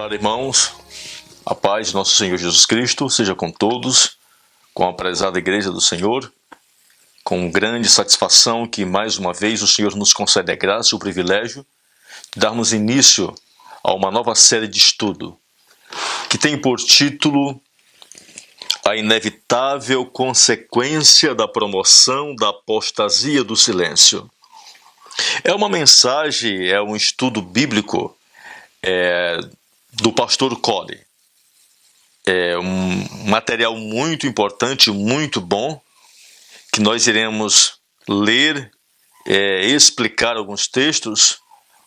Olá, irmãos, a paz de nosso Senhor Jesus Cristo seja com todos, com a prezada Igreja do Senhor, com grande satisfação que mais uma vez o Senhor nos concede a graça e o privilégio de darmos início a uma nova série de estudo, que tem por título A Inevitável Consequência da Promoção da Apostasia do Silêncio. É uma mensagem, é um estudo bíblico do pastor Collie. É um material muito importante, muito bom, que nós iremos ler, explicar alguns textos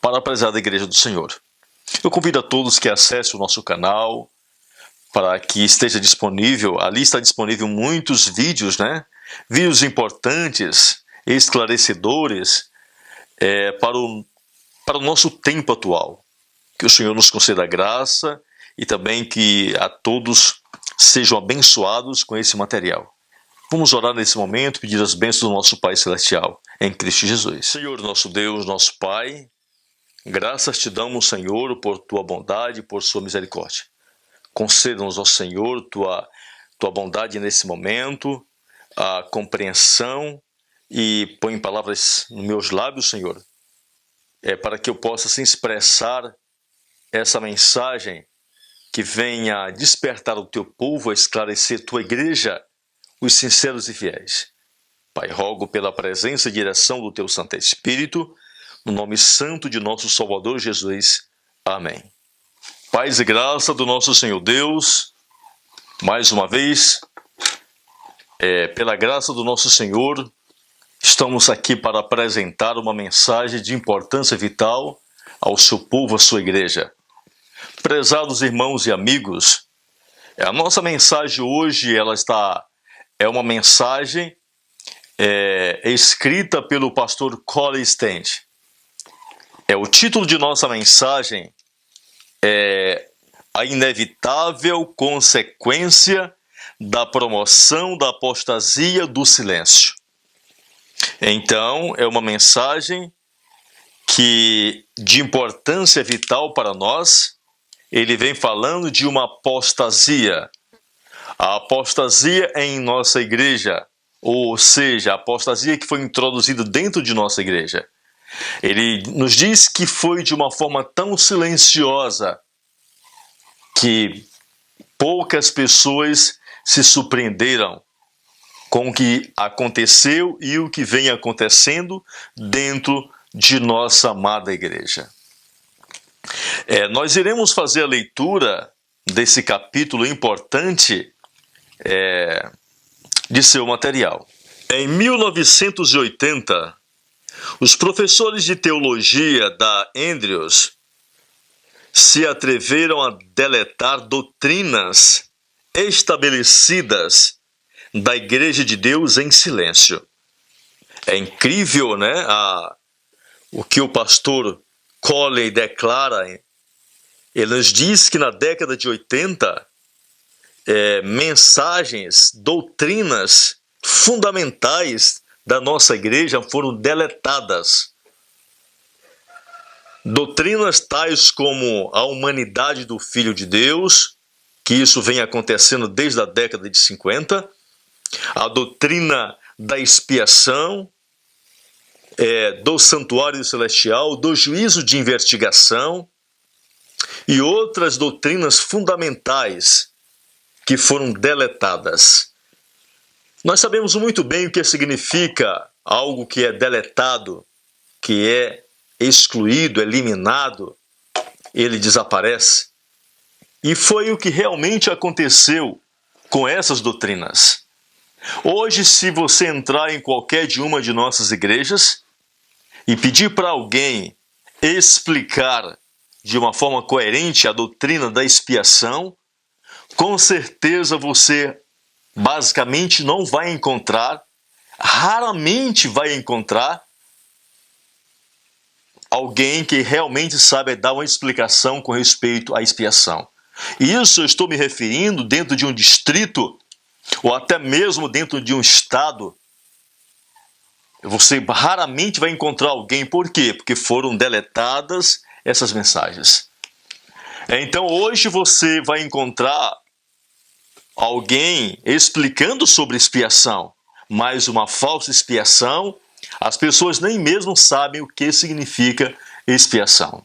para a prezada Igreja do Senhor. Eu convido a todos que acessem o nosso canal, para que esteja disponível, ali está disponível muitos vídeos, Vídeos importantes, esclarecedores, para o nosso tempo atual. Que o Senhor nos conceda graça e também que a todos sejam abençoados com esse material. Vamos orar nesse momento, pedir as bênçãos do nosso Pai Celestial, em Cristo Jesus. Senhor, nosso Deus, nosso Pai, graças te damos, Senhor, por tua bondade e por sua misericórdia. Conceda-nos, ó Senhor, tua bondade nesse momento, a compreensão e põe palavras nos meus lábios, Senhor, para que eu possa se expressar essa mensagem que venha despertar o teu povo, a esclarecer tua igreja, os sinceros e fiéis. Pai, rogo pela presença e direção do teu Santo Espírito, no nome santo de nosso Salvador Jesus. Amém. Paz e graça do nosso Senhor Deus, mais uma vez, pela graça do nosso Senhor, estamos aqui para apresentar uma mensagem de importância vital ao seu povo, à sua igreja. Prezados irmãos e amigos, a nossa mensagem hoje é uma mensagem escrita pelo pastor Collie Stent. O título de nossa mensagem é A Inevitável Consequência da Promoção da Apostasia do Silêncio. Então, é uma mensagem de importância vital para nós. Ele vem falando de uma apostasia. A apostasia em nossa igreja, ou seja, a apostasia que foi introduzida dentro de nossa igreja. Ele nos diz que foi de uma forma tão silenciosa que poucas pessoas se surpreenderam com o que aconteceu e o que vem acontecendo dentro de nossa amada igreja. Nós iremos fazer a leitura desse capítulo importante de seu material. Em 1980, os professores de teologia da Andrews se atreveram a deletar doutrinas estabelecidas da Igreja de Deus em silêncio. É incrível, o que o pastor Collie declara. Ele nos diz que na década de 80, mensagens, doutrinas fundamentais da nossa igreja foram deletadas. Doutrinas tais como a humanidade do Filho de Deus, que isso vem acontecendo desde a década de 50, a doutrina da expiação, do santuário celestial, do juízo de investigação e outras doutrinas fundamentais que foram deletadas. Nós sabemos muito bem o que significa algo que é deletado, que é excluído, eliminado, ele desaparece. E foi o que realmente aconteceu com essas doutrinas. Hoje, se você entrar em qualquer de uma de nossas igrejas e pedir para alguém explicar de uma forma coerente a doutrina da expiação, com certeza você basicamente não vai encontrar, raramente vai encontrar alguém que realmente sabe dar uma explicação com respeito à expiação. E isso eu estou me referindo dentro de um distrito ou até mesmo dentro de um estado. Você raramente vai encontrar alguém. Por quê? Porque foram deletadas essas mensagens. Então hoje você vai encontrar alguém explicando sobre expiação, mas uma falsa expiação. As pessoas nem mesmo sabem o que significa expiação.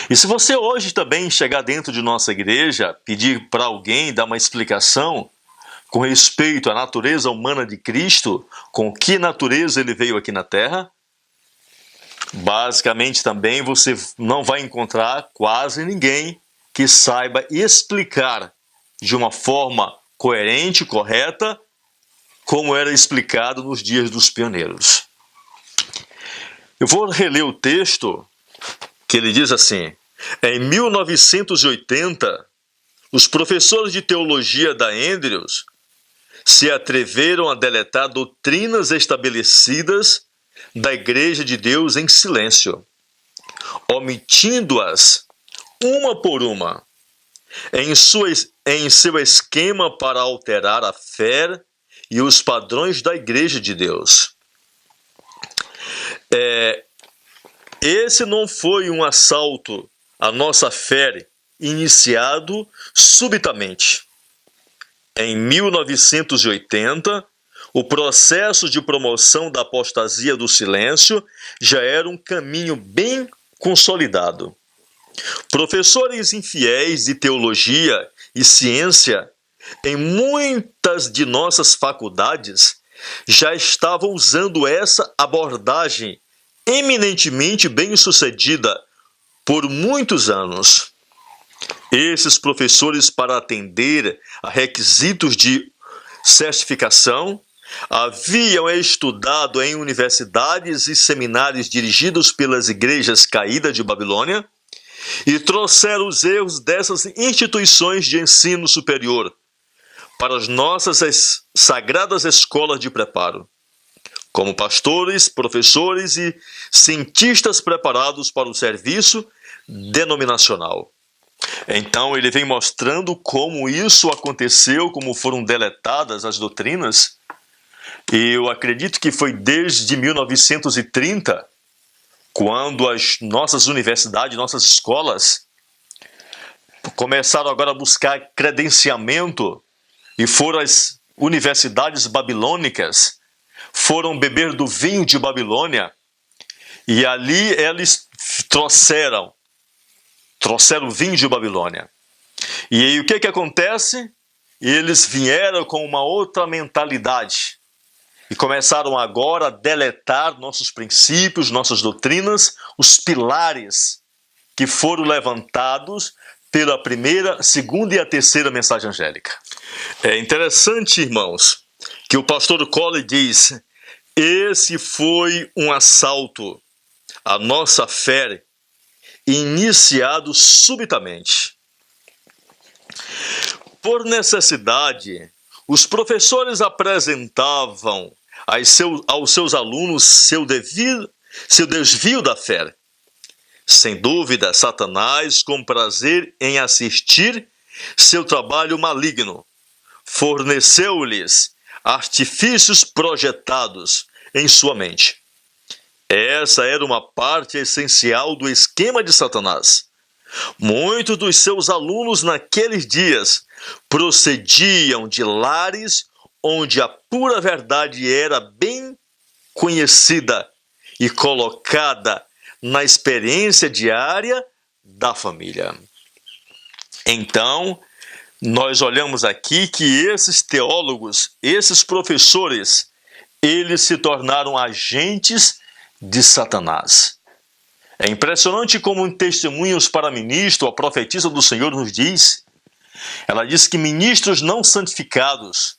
E se você hoje também chegar dentro de nossa igreja, pedir para alguém dar uma explicação com respeito à natureza humana de Cristo, com que natureza ele veio aqui na Terra, basicamente também você não vai encontrar quase ninguém que saiba explicar de uma forma coerente, correta, como era explicado nos dias dos pioneiros. Eu vou reler o texto que ele diz assim: em 1980, os professores de teologia da Andrews se atreveram a deletar doutrinas estabelecidas da Igreja de Deus em silêncio, omitindo-as uma por uma, em seu esquema para alterar a fé e os padrões da Igreja de Deus. Esse não foi um assalto à nossa fé iniciado subitamente. Em 1980, o processo de promoção da apostasia do silêncio já era um caminho bem consolidado. Professores infiéis de teologia e ciência em muitas de nossas faculdades já estavam usando essa abordagem eminentemente bem-sucedida por muitos anos. Esses professores, para atender a requisitos de certificação, haviam estudado em universidades e seminários dirigidos pelas igrejas caídas de Babilônia e trouxeram os erros dessas instituições de ensino superior para as nossas sagradas escolas de preparo, como pastores, professores e cientistas preparados para o serviço denominacional. Então ele vem mostrando como isso aconteceu, como foram deletadas as doutrinas, e eu acredito que foi desde 1930, quando as nossas universidades, nossas escolas começaram agora a buscar credenciamento, e foram as universidades babilônicas, foram beber do vinho de Babilônia, e ali eles trouxeram o vinho de Babilônia. E aí o que acontece? Eles vieram com uma outra mentalidade e começaram agora a deletar nossos princípios, nossas doutrinas, os pilares que foram levantados pela primeira, segunda e a terceira mensagem angélica. É interessante, irmãos, que o pastor Cole diz: esse foi um assalto à nossa fé iniciado subitamente. Por necessidade, os professores apresentavam aos seus alunos seu desvio da fé. Sem dúvida, Satanás, com prazer em assistir seu trabalho maligno, forneceu-lhes artifícios projetados em sua mente. Essa era uma parte essencial do esquema de Satanás. Muitos dos seus alunos naqueles dias procediam de lares onde a pura verdade era bem conhecida e colocada na experiência diária da família. Então, nós olhamos aqui que esses teólogos, esses professores, eles se tornaram agentes de Satanás. É impressionante como em Testemunhos para Ministro, a profetisa do Senhor nos diz, ela diz que ministros não santificados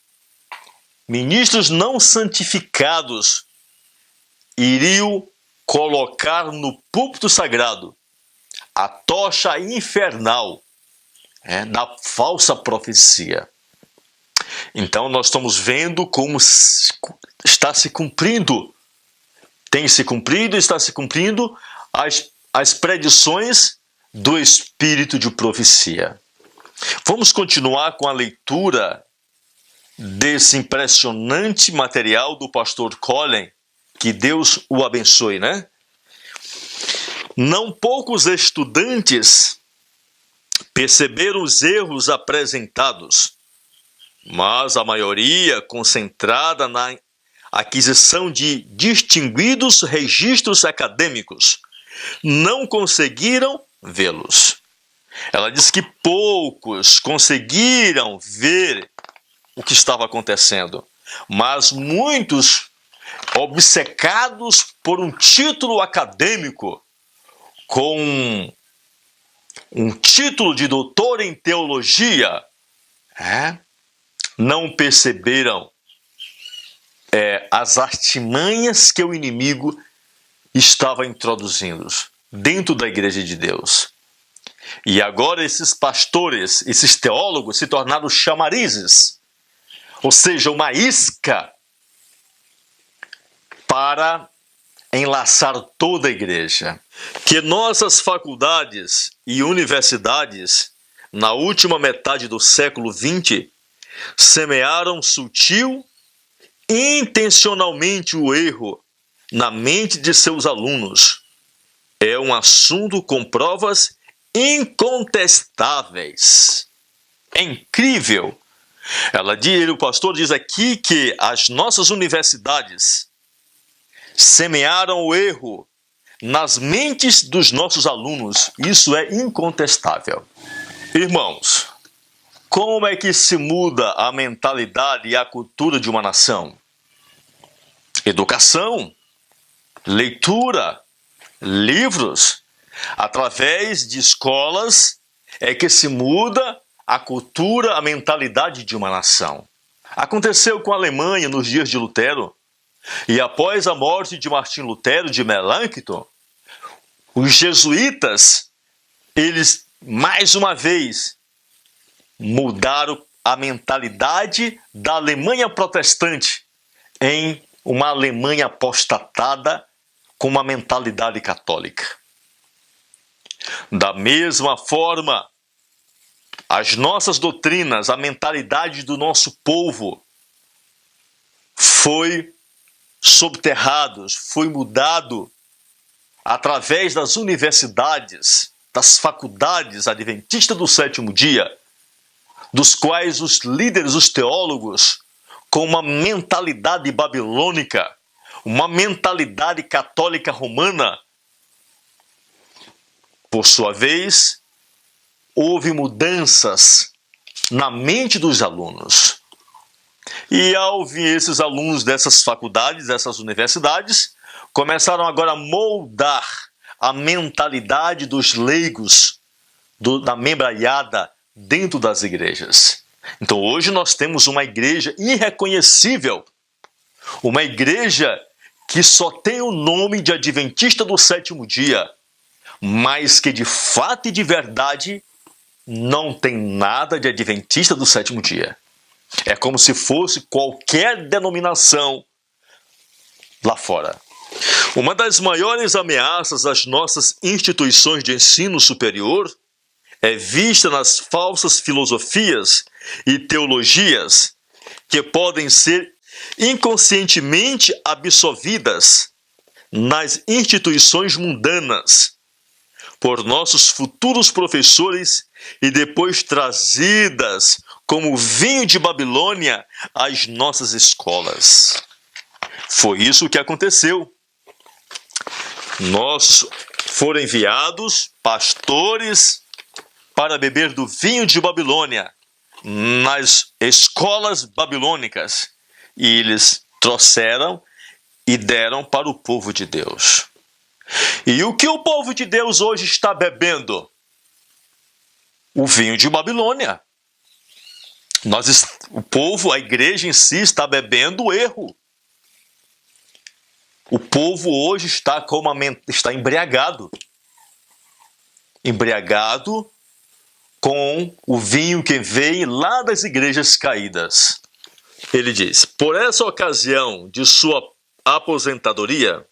iriam colocar no púlpito sagrado a tocha infernal da falsa profecia. Então nós estamos vendo como está se cumprindo, tem se cumprido e está se cumprindo as predições do espírito de profecia. Vamos continuar com a leitura desse impressionante material do pastor Colin, que Deus o abençoe, né? Não poucos estudantes perceberam os erros apresentados, mas a maioria, concentrada na aquisição de distinguidos registros acadêmicos, não conseguiram vê-los. Ela diz que poucos conseguiram ver o que estava acontecendo, mas muitos, obcecados por um título acadêmico, com um título de doutor em teologia, não perceberam as artimanhas que o inimigo estava introduzindo dentro da igreja de Deus. E agora esses pastores, esses teólogos se tornaram chamarizes, ou seja, uma isca para enlaçar toda a igreja. Que nossas faculdades e universidades, na última metade do século XX, semearam sutil e intencionalmente o erro na mente de seus alunos. É um assunto com provas incontestáveis. É incrível. O pastor diz aqui que as nossas universidades semearam o erro nas mentes dos nossos alunos. Isso é incontestável. Irmãos, como é que se muda a mentalidade e a cultura de uma nação? Educação, leitura, livros. Através de escolas é que se muda a cultura, a mentalidade de uma nação. Aconteceu com a Alemanha nos dias de Lutero. E após a morte de Martinho Lutero, de Melanchthon, os jesuítas, eles mais uma vez mudaram a mentalidade da Alemanha protestante em uma Alemanha apostatada com uma mentalidade católica. Da mesma forma, as nossas doutrinas, a mentalidade do nosso povo foi subterrados, foi mudado através das universidades, das faculdades adventistas do sétimo dia, dos quais os líderes, os teólogos, com uma mentalidade babilônica, uma mentalidade católica romana, por sua vez, houve mudanças na mente dos alunos. E ao vir esses alunos dessas faculdades, dessas universidades, começaram agora a moldar a mentalidade dos leigos, da membraiada dentro das igrejas. Então hoje nós temos uma igreja irreconhecível, uma igreja que só tem o nome de Adventista do sétimo dia, mas que de fato e de verdade não tem nada de Adventista do sétimo dia. É como se fosse qualquer denominação lá fora. Uma das maiores ameaças às nossas instituições de ensino superior é vista nas falsas filosofias e teologias que podem ser inconscientemente absorvidas nas instituições mundanas por nossos futuros professores e depois trazidas como vinho de Babilônia às nossas escolas. Foi isso que aconteceu. Foram enviados pastores para beber do vinho de Babilônia nas escolas babilônicas, e eles trouxeram e deram para o povo de Deus. E o que o povo de Deus hoje está bebendo? O vinho de Babilônia. O povo, a igreja em si, está bebendo o erro. O povo hoje está embriagado. Embriagado com o vinho que vem lá das igrejas caídas. Ele diz: por essa ocasião de sua aposentadoria,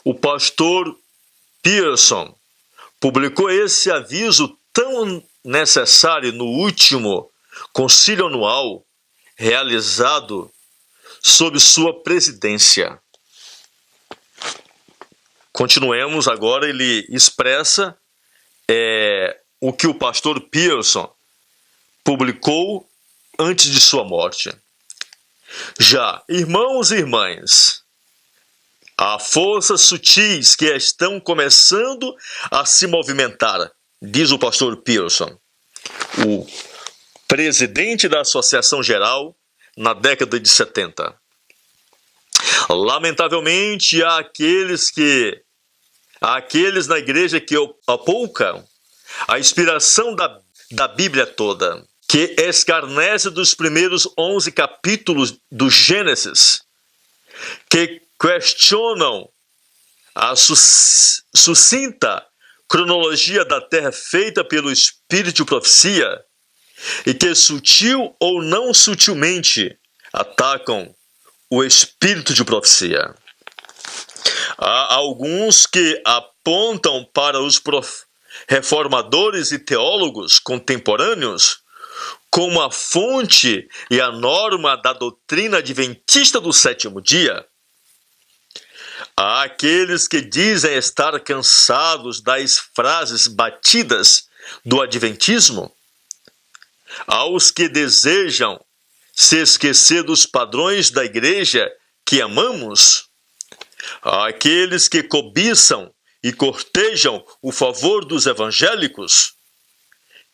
o pastor Pearson publicou esse aviso tão necessário no último concílio anual realizado sob sua presidência. Continuemos agora, ele expressa o que o pastor Pearson publicou antes de sua morte. Já, irmãos e irmãs, há forças sutis que estão começando a se movimentar, diz o pastor Pearson, o presidente da Associação Geral na década de 70. Lamentavelmente, há aqueles na igreja que apoucam a inspiração da Bíblia toda, que escarnece dos primeiros 11 capítulos do Gênesis, que questionam a sucinta cronologia da terra feita pelo espírito de profecia e que, sutil ou não sutilmente, atacam o espírito de profecia. Há alguns que apontam para os reformadores e teólogos contemporâneos como a fonte e a norma da doutrina adventista do sétimo dia. Há aqueles que dizem estar cansados das frases batidas do adventismo. Há os que desejam se esquecer dos padrões da igreja que amamos. Há aqueles que cobiçam e cortejam o favor dos evangélicos,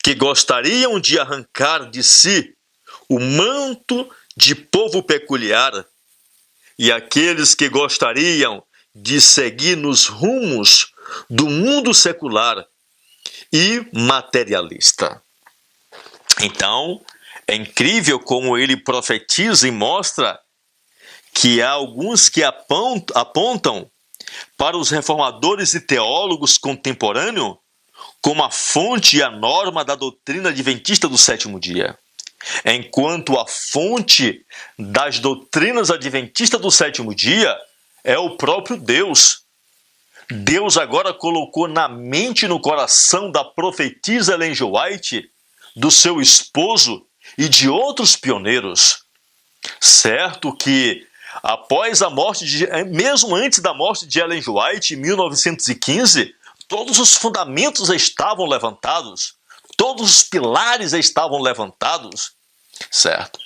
que gostariam de arrancar de si o manto de povo peculiar, e aqueles que gostariam de seguir nos rumos do mundo secular e materialista. Então, é incrível como ele profetiza e mostra que há alguns que apontam para os reformadores e teólogos contemporâneos como a fonte e a norma da doutrina adventista do sétimo dia, enquanto a fonte das doutrinas adventistas do sétimo dia é o próprio Deus. Deus agora colocou na mente e no coração da profetisa Ellen G. White, do seu esposo e de outros pioneiros. Certo que após a morte mesmo antes da morte de Ellen G. White, em 1915, todos os fundamentos estavam levantados, todos os pilares estavam levantados, certo?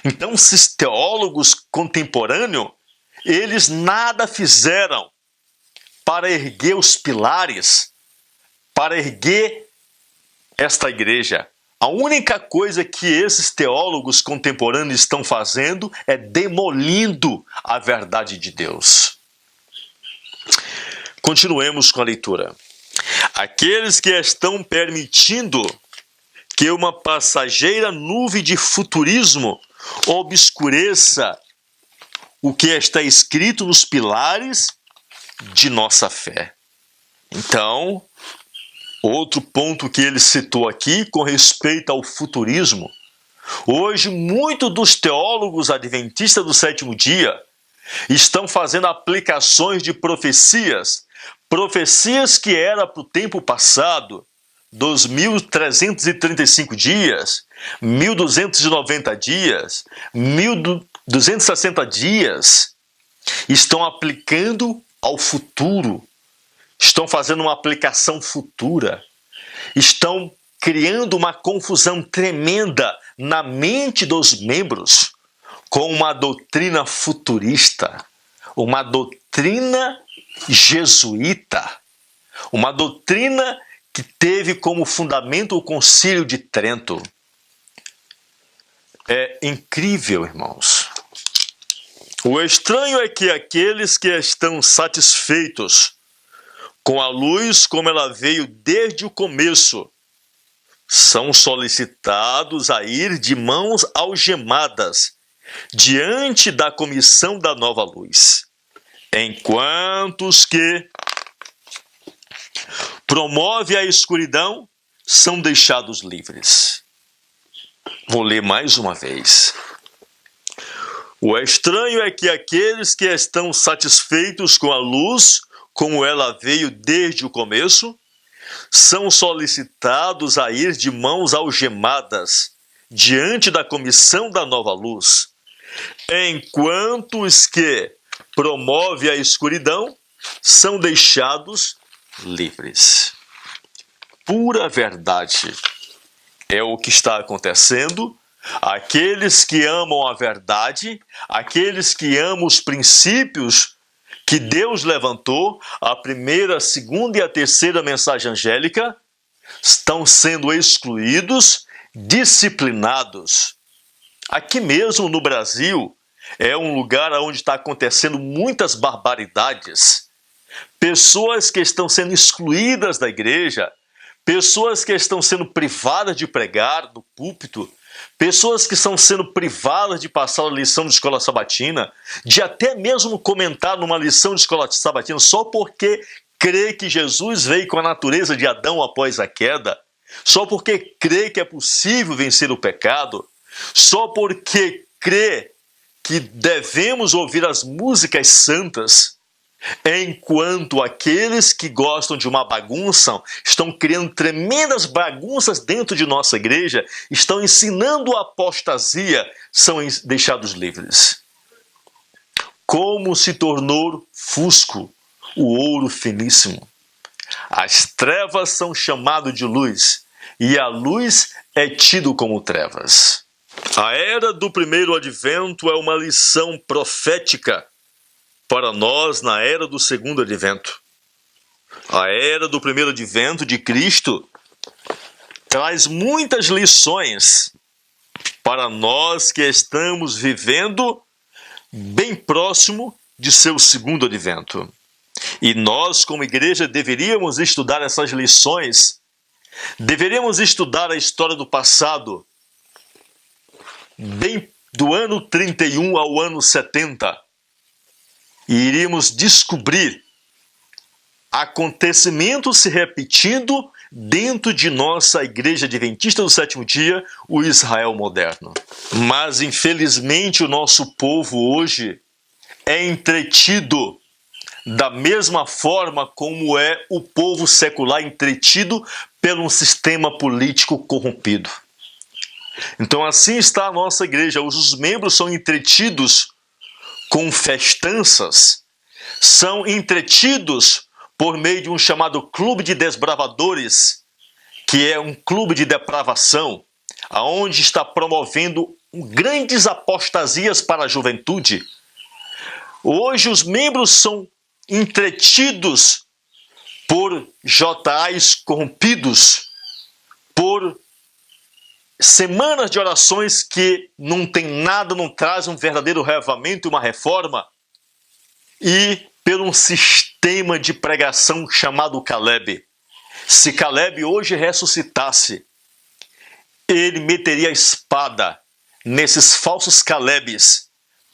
Então, esses teólogos contemporâneos, eles nada fizeram para erguer os pilares, para erguer esta igreja. A única coisa que esses teólogos contemporâneos estão fazendo é demolindo a verdade de Deus. Continuemos com a leitura. Aqueles que estão permitindo que uma passageira nuvem de futurismo obscureça o que está escrito nos pilares de nossa fé. Então, outro ponto que ele citou aqui com respeito ao futurismo. Hoje, muitos dos teólogos adventistas do sétimo dia estão fazendo aplicações de profecias que era para o tempo passado, dos 1.335 dias, 1.290 dias, 1.260 dias, estão aplicando ao futuro. Estão fazendo uma aplicação futura, estão criando uma confusão tremenda na mente dos membros com uma doutrina futurista, uma doutrina jesuíta, uma doutrina que teve como fundamento o Concílio de Trento. É incrível, irmãos. O estranho é que aqueles que estão satisfeitos com a luz como ela veio desde o começo, são solicitados a ir de mãos algemadas diante da comissão da nova luz, enquanto os que promovem a escuridão são deixados livres. Vou ler mais uma vez. O estranho é que aqueles que estão satisfeitos com a luz como ela veio desde o começo, são solicitados a ir de mãos algemadas diante da comissão da nova luz, enquanto os que promovem a escuridão são deixados livres. pura verdade. É o que está acontecendo. Aqueles que amam a verdade, aqueles que amam os princípios que Deus levantou, a primeira, a segunda e a terceira mensagem angélica, estão sendo excluídos, disciplinados. Aqui mesmo no Brasil, é um lugar onde está acontecendo muitas barbaridades. Pessoas que estão sendo excluídas da igreja, pessoas que estão sendo privadas de pregar no púlpito, pessoas que estão sendo privadas de passar a lição de escola sabatina, de até mesmo comentar numa lição de escola sabatina só porque crê que Jesus veio com a natureza de Adão após a queda, só porque crê que é possível vencer o pecado, só porque crê que devemos ouvir as músicas santas, enquanto aqueles que gostam de uma bagunça estão criando tremendas bagunças dentro de nossa igreja, estão ensinando a apostasia, são deixados livres. Como se tornou fusco o ouro finíssimo. As trevas são chamadas de luz, e a luz é tido como trevas. A era do primeiro advento é uma lição profética para nós na era do segundo advento. A era do primeiro advento de Cristo traz muitas lições para nós que estamos vivendo bem próximo de seu segundo advento. E nós, como igreja, deveríamos estudar essas lições, deveríamos estudar a história do passado, bem do ano 31 ao ano 70, e iríamos descobrir acontecimentos se repetindo dentro de nossa Igreja Adventista do Sétimo Dia, o Israel moderno. Mas, infelizmente, o nosso povo hoje é entretido da mesma forma como é o povo secular entretido por um sistema político corrompido. Então, assim está a nossa igreja. Hoje os membros são entretidos com festanças, são entretidos por meio de um chamado clube de desbravadores, que é um clube de depravação, aonde está promovendo grandes apostasias para a juventude. Hoje os membros são entretidos por JAs corrompidos, por semanas de orações que não tem nada, não trazem um verdadeiro reavivamento e uma reforma, e por um sistema de pregação chamado Caleb. Se Caleb hoje ressuscitasse, ele meteria a espada nesses falsos Calebes,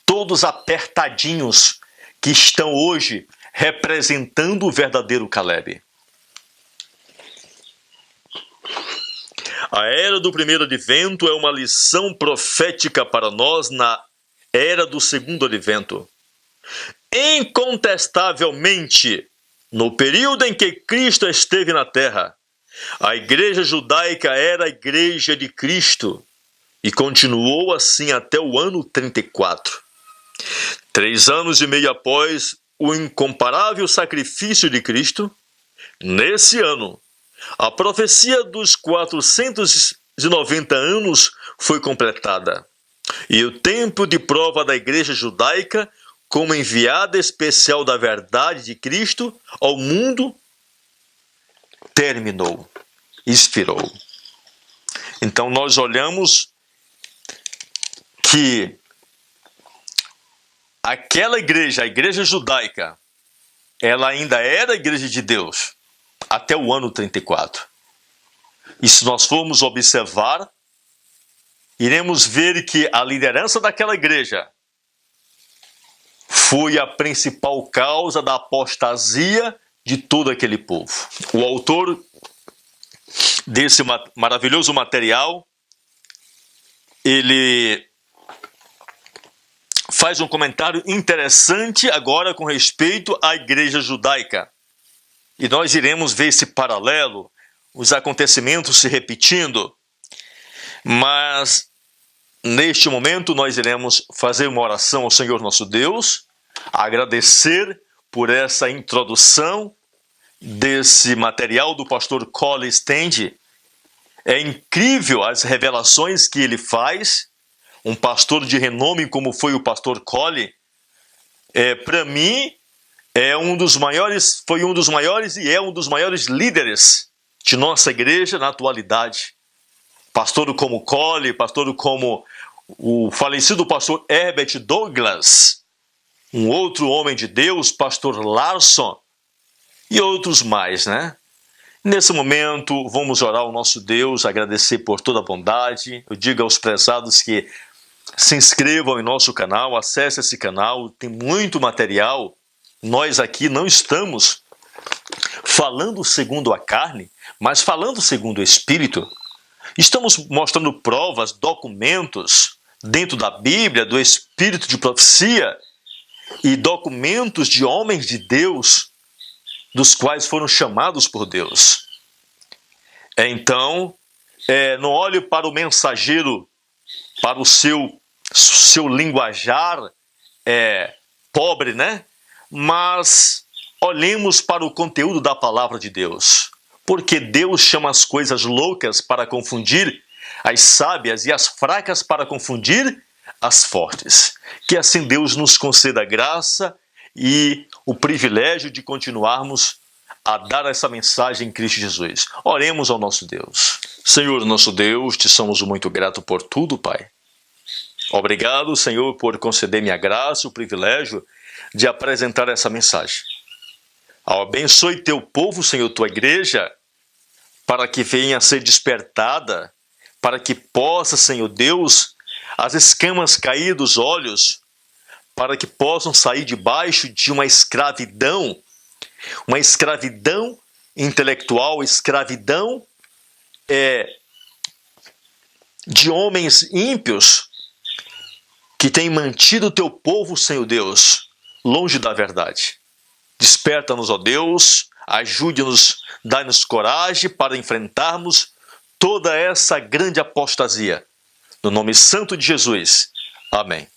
todos apertadinhos, que estão hoje representando o verdadeiro Caleb. A era do primeiro advento é uma lição profética para nós na era do segundo advento. Incontestavelmente, no período em que Cristo esteve na terra, a igreja judaica era a igreja de Cristo e continuou assim até o ano 34. 3 anos e meio após o incomparável sacrifício de Cristo, nesse ano, a profecia dos 490 anos foi completada, e o tempo de prova da igreja judaica, como enviada especial da verdade de Cristo ao mundo, terminou, expirou. Então nós olhamos que aquela igreja, a igreja judaica, ela ainda era a igreja de Deus até o ano 34. E se nós formos observar, iremos ver que a liderança daquela igreja foi a principal causa da apostasia de todo aquele povo. O autor desse maravilhoso material, ele faz um comentário interessante agora com respeito à igreja judaica. E nós iremos ver esse paralelo, os acontecimentos se repetindo. Mas, neste momento, nós iremos fazer uma oração ao Senhor nosso Deus, agradecer por essa introdução desse material do pastor Collie Stange. É incrível as revelações que ele faz. Um pastor de renome como foi o pastor Collie, para mim, foi um dos maiores e é um dos maiores líderes de nossa igreja na atualidade. Pastor como Collie, pastor como o falecido pastor Herbert Douglas, um outro homem de Deus, pastor Larson e outros mais, né? Nesse momento, vamos orar ao nosso Deus, agradecer por toda a bondade. Eu digo aos prezados que se inscrevam em nosso canal, acesse esse canal, tem muito material. Nós aqui não estamos falando segundo a carne, mas falando segundo o Espírito. Estamos mostrando provas, documentos dentro da Bíblia, do Espírito de profecia e documentos de homens de Deus, dos quais foram chamados por Deus. Então, não olhe para o mensageiro, para o seu linguajar pobre, né? Mas olhemos para o conteúdo da palavra de Deus. Porque Deus chama as coisas loucas para confundir as sábias e as fracas para confundir as fortes. Que assim Deus nos conceda a graça e o privilégio de continuarmos a dar essa mensagem em Cristo Jesus. Oremos ao nosso Deus. Senhor, nosso Deus, te somos muito gratos por tudo, Pai. Obrigado, Senhor, por conceder-me a graça, o privilégio de apresentar essa mensagem. Abençoe teu povo, Senhor, tua igreja, para que venha a ser despertada, para que possa, Senhor Deus, as escamas cair dos olhos, para que possam sair debaixo de uma escravidão intelectual, escravidão de homens ímpios que têm mantido o teu povo, Senhor Deus, longe da verdade. Desperta-nos, ó Deus, ajude-nos, dá-nos coragem para enfrentarmos toda essa grande apostasia. No nome santo de Jesus. Amém.